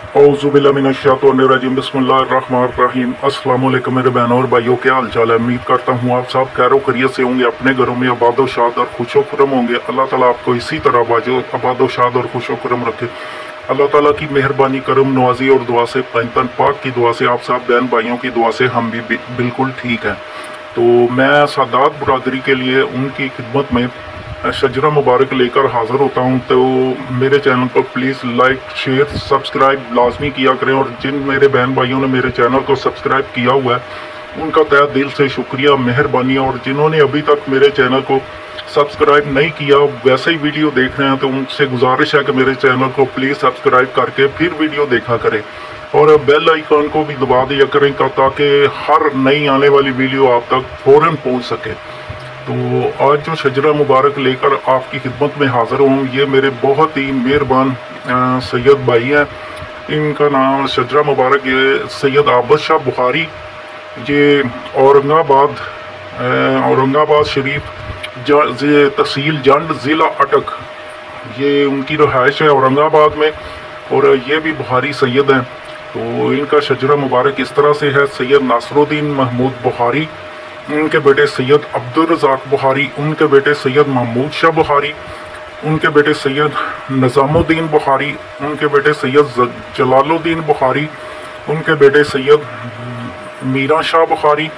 औज़ुबिल्लाहिमिनश्शैतानिर्रजीम बिस्मिल्लाहिर्रहमानिर्रहीम। अस्सलाम वालेकुम मेरे बहनों और भाइयों, क्या हाल चाल है। उम्मीद करता हूँ आप सब खैरो खैरियत से होंगे, अपने घरों में आबादोशाद और खुशो खुरम होंगे। अल्लाह ताला आपको इसी तरह आबादोशाद और खुशो खुरम रखे। अल्लाह ताला की मेहरबानी, करम नवाजी और दुआ से, पंजतन पाक की दुआ से, आप सब बहन भाइयों की दुआ से हम भी बिल्कुल ठीक हैं। तो मैं सादात बरदरी के लिए उनकी खिदमत में शजरा मुबारक लेकर हाज़िर होता हूँ। तो मेरे चैनल को प्लीज़ लाइक शेयर सब्सक्राइब लाजमी किया करें, और जिन मेरे बहन भाइयों ने मेरे चैनल को सब्सक्राइब किया हुआ है उनका तहे दिल से शुक्रिया, मेहरबानी। और जिन्होंने अभी तक मेरे चैनल को सब्सक्राइब नहीं किया, वैसे ही वीडियो देख रहे हैं, तो उनसे गुजारिश है कि मेरे चैनल को प्लीज़ सब्सक्राइब करके फिर वीडियो देखा करें, और बेल आइकन को भी दबा दिया करें ताकि हर नई आने वाली वीडियो आप तक फ़ौरन पहुँच सके। तो आज जो शजरा मुबारक लेकर आपकी खिदमत में हाज़िर हूँ, ये मेरे बहुत ही मेहरबान सैयद भाई हैं। इनका नाम शजरा मुबारक ये सैयद आबद शाह बुखारी, ये औरंगाबाद शरीफ तहसील जंड ज़िला अटक, ये उनकी रहाइश है औरंगाबाद में, और ये भी बुखारी सैयद हैं। तो इनका शजरा मुबारक इस तरह से है: सैयद नासरुद्दीन महमूद बुखारी, उनके बेटे सैयद अब्दुल रज़ाक बुखारी, उनके बेटे सैयद महमूद शाह बुखारी, उनके बेटे सैयद निज़ामुद्दीन बुखारी, उनके बेटे सैयद जलालुद्दीन बुखारी, उनके बेटे सैयद मीरा शाह बुखारी,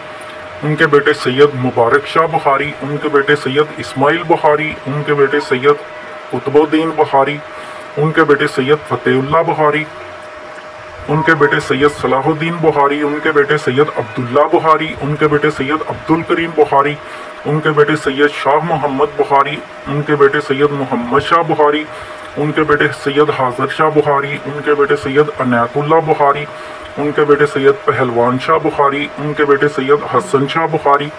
उनके बेटे सैयद मुबारक शाह बुखारी, उनके बेटे सैयद इस्माइल बुखारी, उनके बेटे सैयद कुतुबुद्दीन बुखारी, उनके बेटे सैयद फ़तेहुल्लाह बुखारी, उनके बेटे सैयद सलाहुद्दीन बुखारी, उनके बेटे सैयद अब्दुल्ला बुखारी, उनके बेटे सैयद अब्दुल करीम बुखारी, उनके बेटे सैयद शाह मोहम्मद बुखारी, उनके बेटे सैयद मोहम्मद शाह बुखारी, उनके बेटे सैयद हाज़र शाह बुखारी, उनके बेटे सैयद अनायतुल्लाह बुखारी, उनके बेटे सैयद पहलवान शाह बुखारी, उनके बेटे सैयद हसन शाह बुखारी,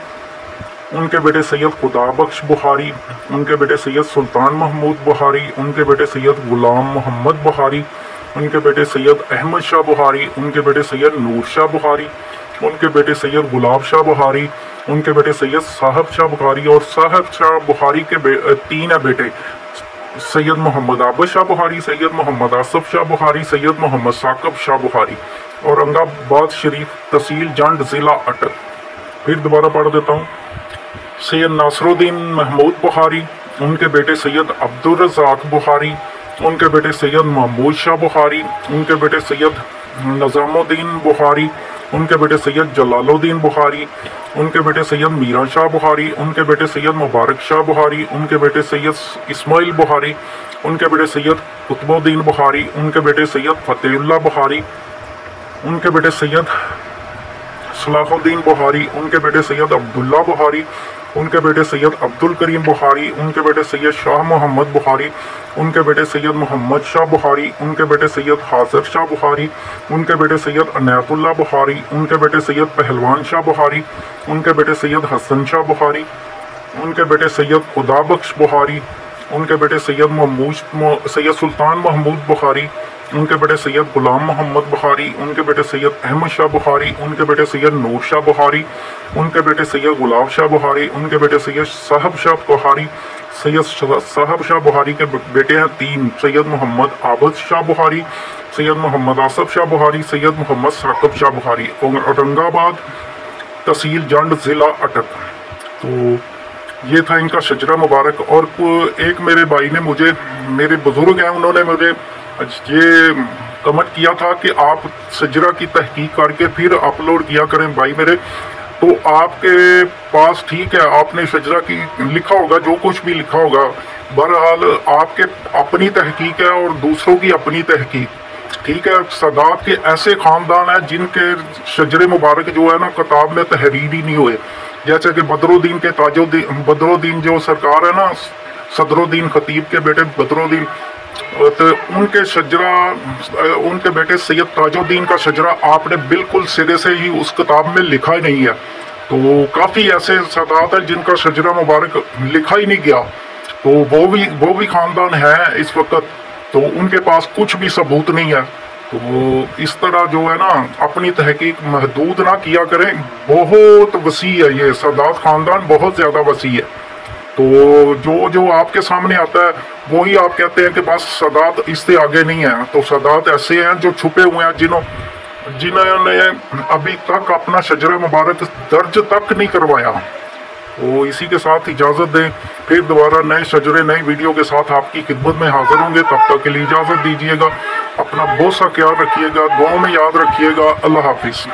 उनके बेटे सैयद खुदाबख्श बुखारी, उनके बेटे सैयद सुल्तान महमूद बुखारी, उनके बेटे सैयद गुलाम मोहम्मद बुखारी, उनके बेटे सैयद अहमद शाह बुखारी, उनके बेटे सैयद नूर शाह बुखारी, उनके बेटे सैयद गुलाब शाह बुखारी, उनके बेटे सैयद साहब शाह बुखारी, और साहब शाह बुखारी के तीन है बेटे: सैयद मोहम्मद आबद शाह बुखारी, सैयद मोहम्मद आसफ शाह बुखारी, सैयद मोहम्मद साकब शाह बुखारी, औरंगाबाद शरीफ तहसील जंड ज़िला अटक। फिर दोबारा पढ़ देता हूँ: सैयद नासरुद्दीन महमूद बुखारी, उनके बेटे सैयद अब्दुल रज़ाक बुखारी, उनके बेटे सैयद महमूद शाह बुखारी, उनके बेटे सैयद निज़ामुद्दीन बुखारी, उनके बेटे सैयद जलालुद्दीन बुखारी, उनके बेटे सैयद मीरा शाह बुखारी, उनके बेटे सैयद मुबारक शाह बुखारी, उनके बेटे सैयद इस्माइल बुखारी, उनके बेटे सैयद कुतुबुद्दीन बुखारी, उनके बेटे सैयद फ़तेहुल्लाह बुखारी, उनके बेटे सैयद सलाहुद्दीन बुखारी, उनके बेटे सैयद अब्दुल्ला बुखारी, उनके बेटे सैयद अब्दुल करीम बुखारी, उनके बेटे सैयद शाह मोहम्मद बुखारी, उनके बेटे सैयद मोहम्मद शाह बुखारी, उनके बेटे सैयद हाज़र शाह बुखारी, उनके बेटे सैयद अनायतुल्लाह बुखारी, उनके बेटे सैयद पहलवान शाह बुखारी, उनके बेटे सैयद हसन शाह बुखारी, उनके बेटे सैयद खुदाबख्श बुखारी, उनके बेटे सैयद सुल्तान महमूद बुखारी, उनके बेटे सैयद गुलाम मोहम्मद बुखारी, उनके बेटे सैयद अहमद शाह बुखारी, उनके बेटे सैयद नूर शाह बुखारी, उनके बेटे सैयद गुलाब शाह बुखारी, उनके बेटे सैयद साहब शाह बुखारी। सैयद साहब शाह बुखारी के बेटे हैं तीन: सैयद मोहम्मद आबद शाह बुखारी, सैयद मोहम्मद आसफ शाह बुखारी, सैयद मोहम्मद साकब शाह बुखारी, औरंगाबाद तहसील जंड ज़िला अटक। तो ये था इनका शजरा मुबारक। और एक मेरे भाई ने मुझे, मेरे बुज़ुर्ग हैं, उन्होंने मुझे ये कमेंट किया था कि आप शजरा की तहकीक करके फिर अपलोड किया करें भाई मेरे। तो आपके पास ठीक है, आपने शजरा की लिखा होगा, जो कुछ भी लिखा होगा, बहरहाल आपके अपनी तहकीक है और दूसरों की अपनी तहकीक, ठीक है। सादात के ऐसे ख़ानदान हैं जिनके शजरे मुबारक जो है ना, किताब में तहरीर ही नहीं हुए। जैसे कि बदरुद्दीन जो सरकार है ना, सदरुद्दीन खतीब के बेटे बदरुद्दीन, तो उनके बेटे सैयद ताजुद्दीन का शजरा आपने बिल्कुल सिरे से ही उस किताब में लिखा ही नहीं है। तो काफ़ी ऐसे सादात हैं जिनका शजरा मुबारक लिखा ही नहीं गया, तो वो भी ख़ानदान है इस वक्त, तो उनके पास कुछ भी सबूत नहीं है। तो इस तरह जो है ना, अपनी तहकीक महदूद ना किया करें। बहुत वसी है ये सादात ख़ानदान, बहुत ज़्यादा वसी है। تو جو آپ کے سامنے آتا ہے وہی آپ کہتے ہیں کہ بس سادات اس سے آگے نہیں ہے. تو سادات ایسے ہیں جو چھپے ہوئے ہیں، جنہوں نے ابھی تک اپنا شجرہ مبارک درج تک نہیں کروایا. تو اسی کے ساتھ اجازت دیں، پھر دوبارہ نئے شجرے نئی ویڈیو کے ساتھ آپ کی خدمت میں حاضر ہوں گے. تب تک کے لیے اجازت دیجیے گا. اپنا بہت سا خیال رکھیے گا، دعاؤں میں یاد رکھیے گا. اللہ حافظ.